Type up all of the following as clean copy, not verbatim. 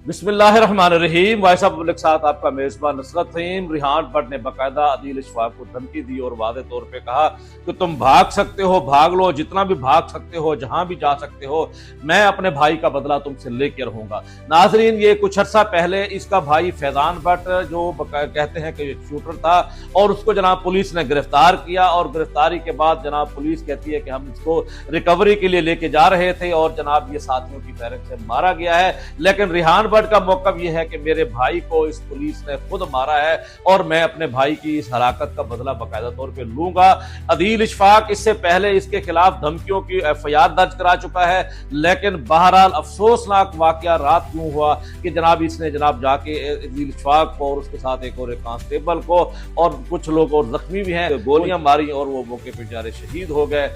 बिस्मिल्लाहिर्रहमानिर्रहीम। Vice of public साथ आपका मेजबान नुसरत फहीम। रिहान भट्ट ने बाकायदा अदील इशफाक को धमकी दी और वादे तौर पे कहा कि तुम भाग सकते हो, भाग लो, जितना भी भाग सकते हो, जहां भी जा सकते हो, मैं अपने भाई का बदला तुमसे लेकर रहूंगा। नाजरीन, ये कुछ अर्सा पहले इसका भाई फैजान भट्ट जो कहते हैं कि शूटर था, और उसको जनाब पुलिस ने गिरफ्तार किया, और गिरफ्तारी के बाद जनाब पुलिस कहती है कि हम इसको रिकवरी के लिए लेके जा रहे थे और जनाब ये साथियों की फायरिंग से मारा गया है। लेकिन रिहान भट्ट का मौकफ यह है कि मेरे भाई को इस पुलिस ने खुद मारा है और मैं अपने भाई की इस हलाकत का बदला बाकायदा तौर पे लूंगा। अदील इशफाक इससे पहले इसके खिलाफ धमकियों की एफआईआर दर्ज करा चुका है, लेकिन बहरहाल अफसोसनाक वाकया रात क्यों हुआ कि जनाब इसने जनाब जाके अदील इशफाक को और उसके साथ एक और कांस्टेबल को और कुछ लोग और जख्मी भी हैं, गोलियां मारी और वो मौके पर बेचारे शहीद हो गए।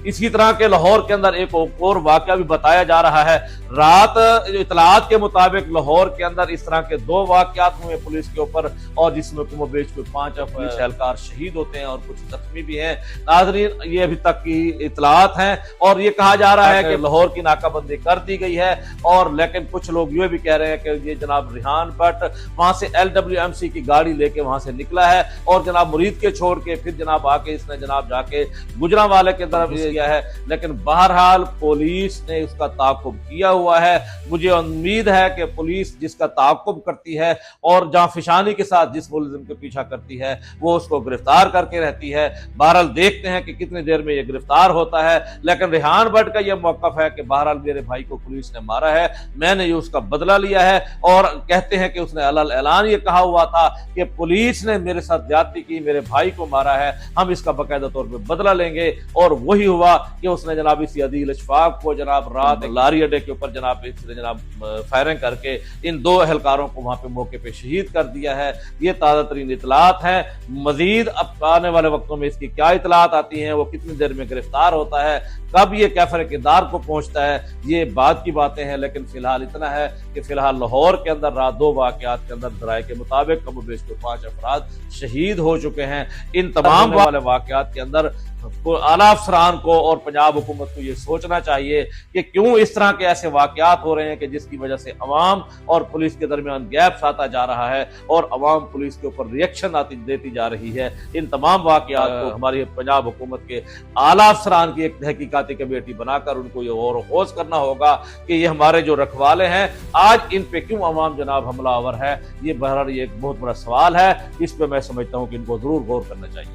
इसी तरह के लाहौर के अंदर एक और वाकया भी बताया जा रहा है। रात इतलात के मुताबिक लाहौर के अंदर इस तरह के 2 वाकयात हुए पुलिस के ऊपर, और जिसमें कमोबेश कोई 5 पुलिस एहलकार शहीद होते हैं और कुछ जख्मी भी हैं। नाज़रीन, ये अभी तक की इतलात हैं और ये कहा जा रहा है कि लाहौर की नाकाबंदी कर दी गई है, और लेकिन कुछ लोग ये भी कह रहे हैं कि ये जनाब रिहान भट्ट वहां से LWMC की गाड़ी लेके वहां से निकला है और जनाब मुरीद के छोड़ के फिर जनाब आके इसने जनाब जाके गुजरांवाले की तरफ किया है। लेकिन बहरहाल पुलिस ने उसका ताक़ुब किया हुआ है। मुझे उम्मीद है कि पुलिस जिसका ताक़ुब करती है और जांफिशानी के साथ जिस मुलजिम के पीछा करती है वो उसको गिरफ्तार करके रहती है। बहरहाल देखते हैं कि कितनी देर में ये गिरफ्तार होता है। लेकिन रिहान भट्ट का यह मौकफ है कि बहरहाल मेरे भाई को पुलिस ने मारा है, मैंने ये उसका बदला लिया है, और कहते हैं कि उसने अलल ऐलान ये कहा हुआ था कि पुलिस ने मेरे साथ ज्यादती की, मेरे भाई को मारा है, हम इसका बाकायदा तौर पर बदला लेंगे। और वही हुआ कि उसने जनाब इस अदील इशफाक को जनाब रात लारी अड्डे के ऊपर जनाब फायरिंग करके इन 2 एहलकारों को वहां पे मौके पे शहीद कर दिया है। ये ताज़ा तरीन इतलात हैं। मजीद अब आने वाले वक्तों में इसकी क्या इतलात आती हैं, वो कितनी देर में गिरफ्तार होता है, कब ये कैफर किरदार को पहुंचता है, ये बाद की बातें हैं। लेकिन फिलहाल इतना है कि फिलहाल लाहौर के अंदर रात 2 वाकयात के अंदर दराए के मुताबिक कमोबेश को 5 अफराद शहीद हो चुके हैं। इन तमाम वाले वाकयात के अंदर आला अफसरान को और पंजाब हुकूमत को ये सोचना चाहिए कि क्यों इस तरह के ऐसे वाकयात हो रहे हैं कि जिसकी वजह से अवाम और पुलिस के दरमियान गैप आता जा रहा है और अवाम पुलिस के ऊपर रिएक्शन देती जा रही है। इन तमाम वाकयात को हमारी पंजाब हुकूमत के आला अफसरान की एक तहकीकाती कमेटी बनाकर उनको ये और होश करना होगा कि ये हमारे जो रखवाले हैं आज इन पे क्यों अवाम जनाब हमलावर है। ये बहरहाल एक बहुत बड़ा सवाल है, इस पर मैं समझता हूँ कि इनको जरूर गौर करना चाहिए।